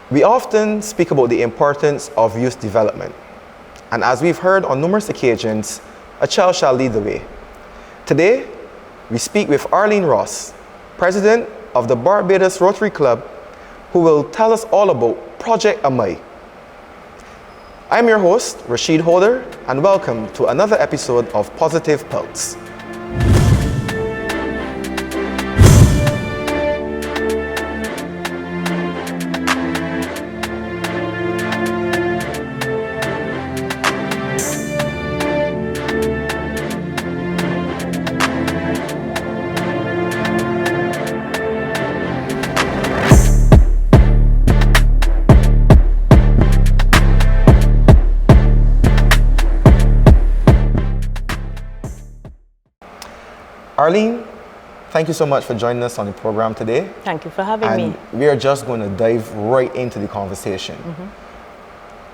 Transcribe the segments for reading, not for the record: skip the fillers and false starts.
We often speak about the importance of youth development. And as we've heard on numerous occasions, a child shall lead the way. Today, we speak with Arlene Ross, President of the Barbados Rotary Club, who will tell us all about Project Amai. I'm your host, Rashid Holder, and welcome to another episode of Positive Pulse. Arlene, thank you so much for joining us on the program today. Thank you for having me. We are just going to dive right into the conversation.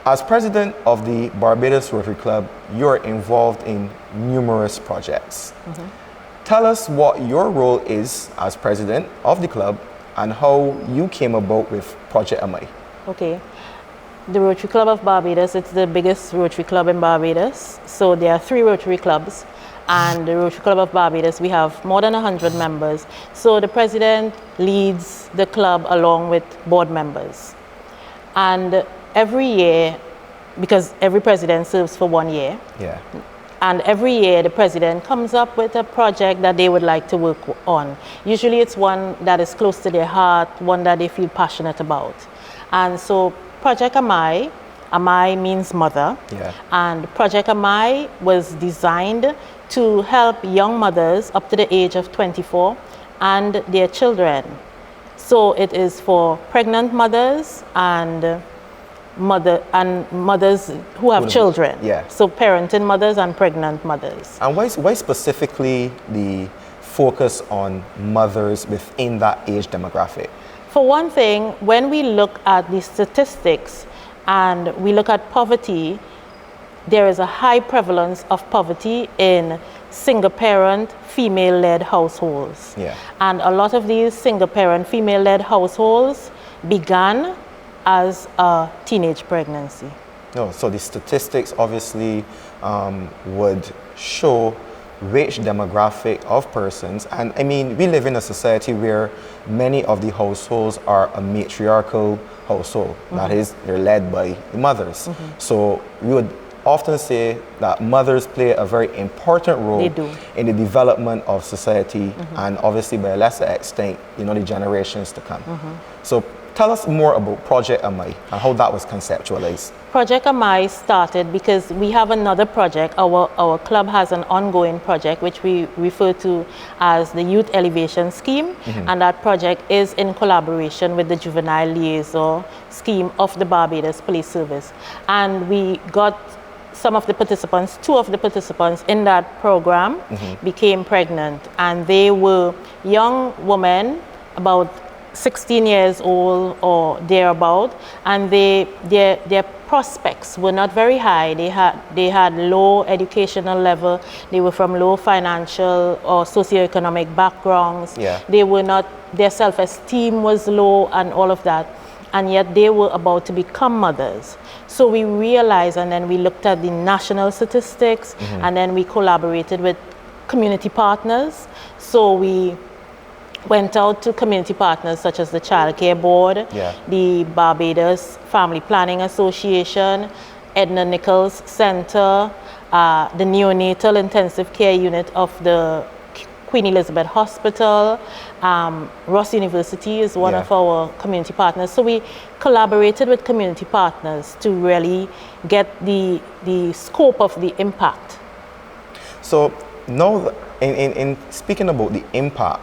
As president of the Barbados Rotary Club, you're involved in numerous projects. Tell us what your role is as president of the club and how you came about with Project Amai. Okay. The Rotary Club of Barbados, it's the biggest Rotary Club in Barbados. So there are 3 Rotary Clubs. And the Rotary Club of Barbados, we have more than 100 members. So the president leads the club along with board members. And every year, because every president serves for 1 year, and every year the president comes up with a project that they would like to work on. Usually it's one that is close to their heart, one that they feel passionate about. And so Project Amai, Amai means mother, and Project Amai was designed to help young mothers up to the age of 24 and their children. So it is for pregnant mothers and mothers who have children. So parenting mothers and pregnant mothers. And why specifically the focus on mothers within that age demographic? For one thing, when we look at the statistics and we look at poverty, there is a high prevalence of poverty in single-parent, female-led households. And a lot of these single-parent, female-led households began as a teenage pregnancy. So the statistics obviously would show which demographic of persons, and I mean, we live in a society where many of the households are a matriarchal household. That is, they're led by the mothers. So we would often say that mothers play a very important role in the development of society, and obviously by a lesser extent, the generations to come. So tell us more about Project Amai and how that was conceptualized. Project Amai started because we have another project. Our club has an ongoing project which we refer to as the Youth Elevation Scheme, and that project is in collaboration with the Juvenile Liaison Scheme of the Barbados Police Service. And we got some of the participants, 2 of the participants in that program became pregnant, and they were young women about 16 years old or thereabout, and their prospects were not very high. They had low educational level. They were from low financial or socioeconomic backgrounds. They were not, their self-esteem was low and all of that, and yet they were about to become mothers. So we realized, and then we looked at the national statistics, and then we collaborated with community partners. So we went out to community partners such as the Child Care Board, the Barbados Family Planning Association, Edna Nichols Center, the Neonatal Intensive Care Unit of the Queen Elizabeth Hospital, Ross University is one of our community partners. So we collaborated with community partners to really get the scope of the impact. So now, in speaking about the impact,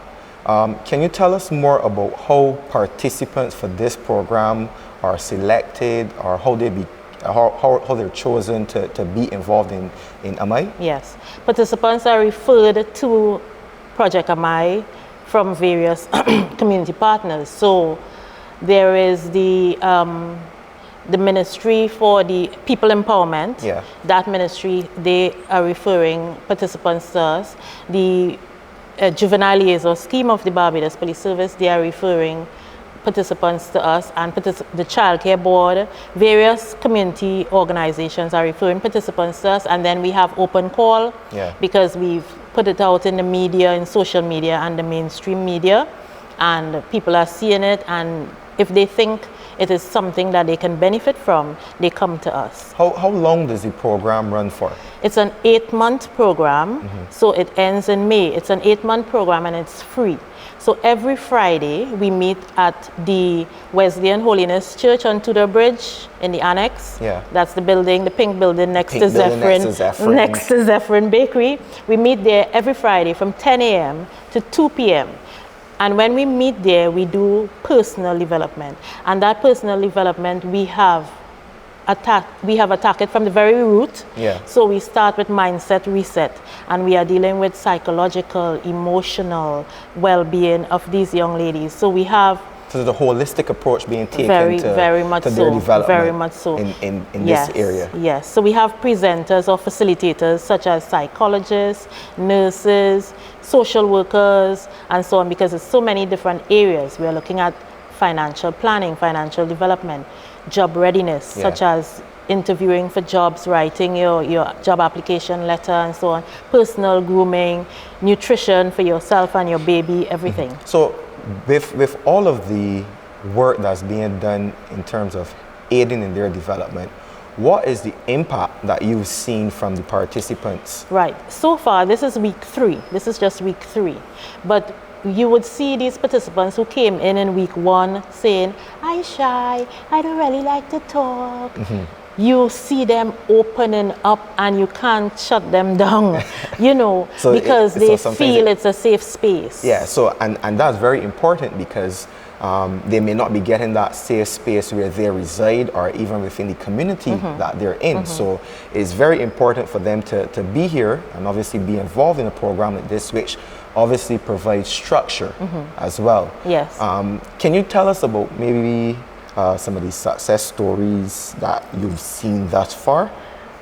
can you tell us more about how participants for this program are selected, or how they're chosen to be involved in Amai? Yes, participants are referred to Project Amai from various community partners. So there is the Ministry for the People Empowerment. That ministry, they are referring participants to us. The Juvenile Liaison Scheme of the Barbados Police Service, they are referring participants to us, and the childcare board, various community organizations are referring participants to us, and then we have open call because we've put it out in the media, in social media and the mainstream media, and people are seeing it, and if they think it is something that they can benefit from, they come to us. How long does the program run for? It's an 8-month program, so it ends in May. It's an 8-month program and it's free. So every Friday we meet at the Wesleyan Holiness Church on Tudor Bridge in the annex. Yeah. That's the building, the pink building next to Zephyrin Bakery. We meet there every Friday from 10 a.m. to 2 p.m. And when we meet there, we do personal development. And that personal development, we have attacked it from the very root. Yeah. So we start with mindset reset, and we are dealing with psychological, emotional well-being of these young ladies. So we have the holistic approach being taken very much to their development very much so in this area. Yes. So we have presenters or facilitators such as psychologists, nurses, social workers, and so on, because there's so many different areas. We are looking at financial planning, financial development, job readiness, such as interviewing for jobs, writing your job application letter and so on, personal grooming, nutrition for yourself and your baby, everything. So with all of the work that's being done in terms of aiding in their development, what is the impact that you've seen from the participants? Right. So far, this is week 3. This is just week 3. But you would see these participants who came in week 1 saying, "I'm shy, I don't really like to talk." You see them opening up and you can't shut them down, because they feel it's a safe space. Yeah, so and that's very important because they may not be getting that safe space where they reside or even within the community that they're in. So it's very important for them to be here and obviously be involved in a program like this, which obviously provides structure as well. Yes. Can you tell us about maybe some of these success stories that you've seen thus far?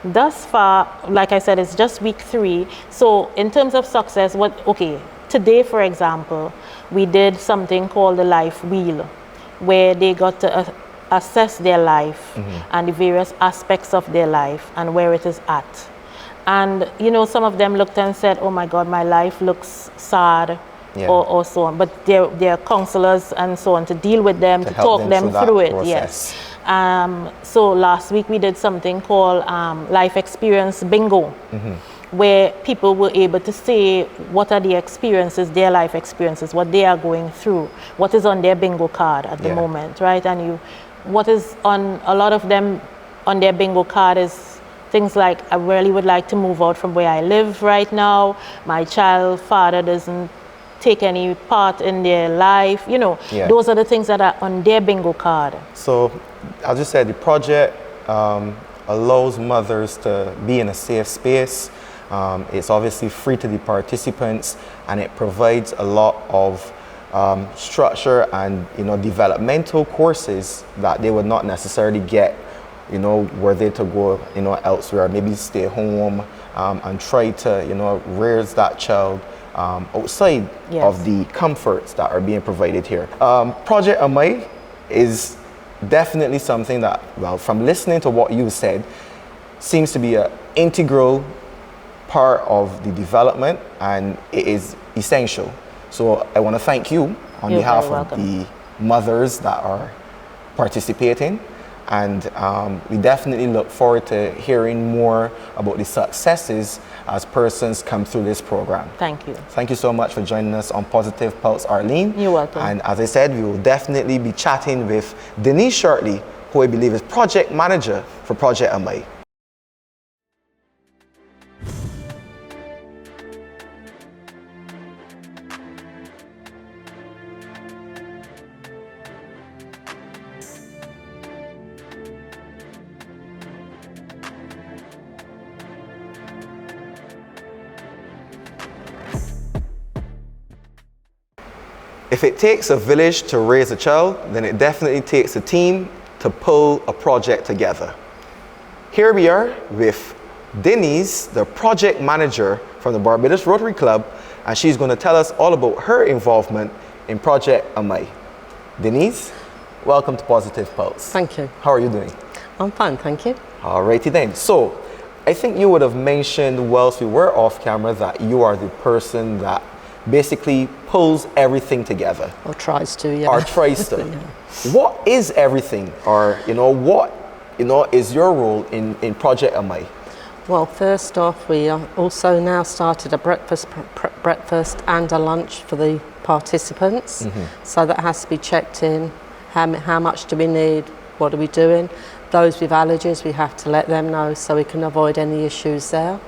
Thus far, like I said, it's just week 3. So in terms of success, today, for example, we did something called the Life Wheel, where they got to assess their life and the various aspects of their life and where it is at. And, some of them looked and said, "Oh my God, my life looks sad," or so on. But there are counselors and so on to deal with them, to talk them through it. Yes. So last week we did something called Life Experience Bingo, where people were able to say what are the experiences, their life experiences, what they are going through, what is on their bingo card at the moment, right? And what is on a lot of them on their bingo card is things like, "I really would like to move out from where I live right now. My child father doesn't take any part in their life." Those are the things that are on their bingo card. So, as you said, the project allows mothers to be in a safe space. It's obviously free to the participants, and it provides a lot of structure and developmental courses that they would not necessarily get were they to go elsewhere, maybe stay home and try to raise that child outside of the comforts that are being provided here. Project Amai is definitely something that, well, from listening to what you said, seems to be an integral part of the development, and it is essential. So I want to thank you on behalf of the mothers that are participating, and we definitely look forward to hearing more about the successes as persons come through this program. Thank you. Thank you so much for joining us on Positive Pulse, Arlene. You're welcome. And as I said, we will definitely be chatting with Denise shortly, who I believe is project manager for Project Amai. If it takes a village to raise a child, then it definitely takes a team to pull a project together. Here we are with Denise, the project manager from the Barbados Rotary Club, and she's going to tell us all about her involvement in Project Amai. Denise, welcome to Positive Pulse. Thank you. How are you doing? I'm fine, thank you. Alrighty then. So, I think you would have mentioned whilst we were off camera that you are the person that basically pulls everything together. Or tries to, yeah. Or tries to. Yeah. What is everything? Or, what is your role in Project Amai? Well, first off, we also now started a breakfast and a lunch for the participants. So that has to be checked in. How much do we need? What are we doing? Those with allergies, we have to let them know so we can avoid any issues there.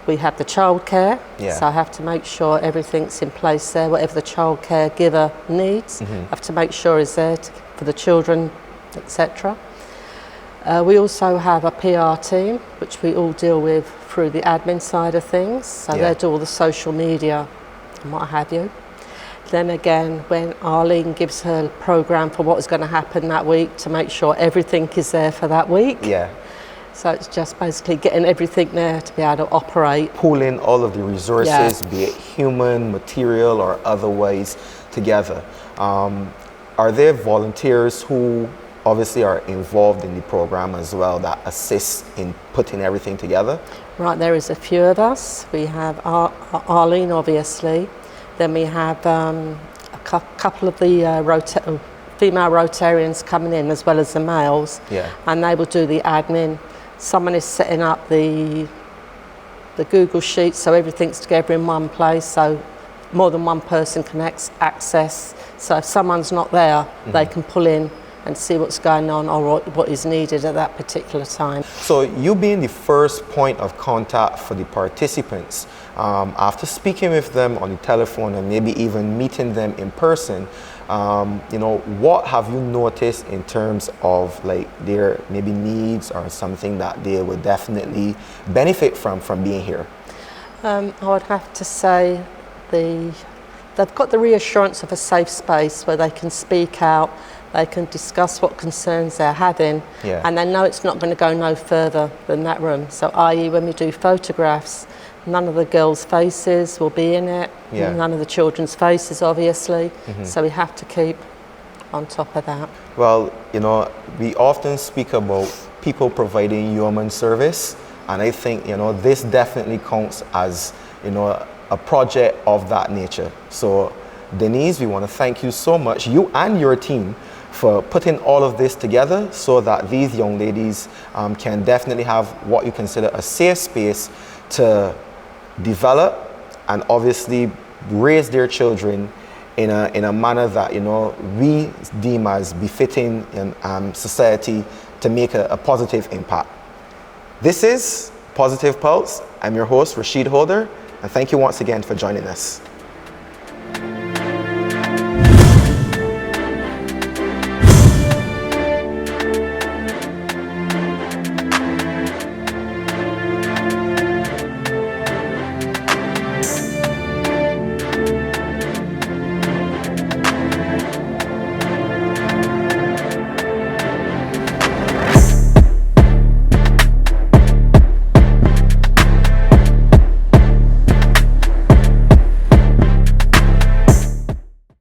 We have the childcare, so I have to make sure everything's in place there. Whatever the childcare giver needs, I have to make sure is there for the children, etc. We also have a PR team, which we all deal with through the admin side of things. So they do all the social media and what have you. Then again, when Arlene gives her program for what is going to happen that week, to make sure everything is there for that week. Yeah. So it's just basically getting everything there to be able to operate. Pooling all of the resources, be it human, material, or otherwise, together. Are there volunteers who obviously are involved in the program as well that assist in putting everything together? Right, there is a few of us. We have Arlene, obviously. Then we have a couple of the female Rotarians coming in, as well as the males, and they will do the admin. Someone is setting up the Google Sheet so everything's together in one place, so more than one person can access. So if someone's not there, they can pull in and see what's going on or what is needed at that particular time. So you being the first point of contact for the participants, after speaking with them on the telephone and maybe even meeting them in person, what have you noticed in terms of like their maybe needs or something that they would definitely benefit from being here? I would have to say they've got the reassurance of a safe space where they can speak out, they can discuss what concerns they're having, and they know it's not going to go no further than that room. So i.e. when we do photographs, none of the girls' faces will be in it, none of the children's faces obviously, so we have to keep on top of that. Well, we often speak about people providing human service, and I think, this definitely counts as, a project of that nature. So Denise, we want to thank you so much, you and your team, for putting all of this together so that these young ladies can definitely have what you consider a safe space to develop and obviously raise their children in a manner that we deem as befitting in society to make a positive impact. This is Positive Pulse. I'm your host, Rashid Holder, and thank you once again for joining us.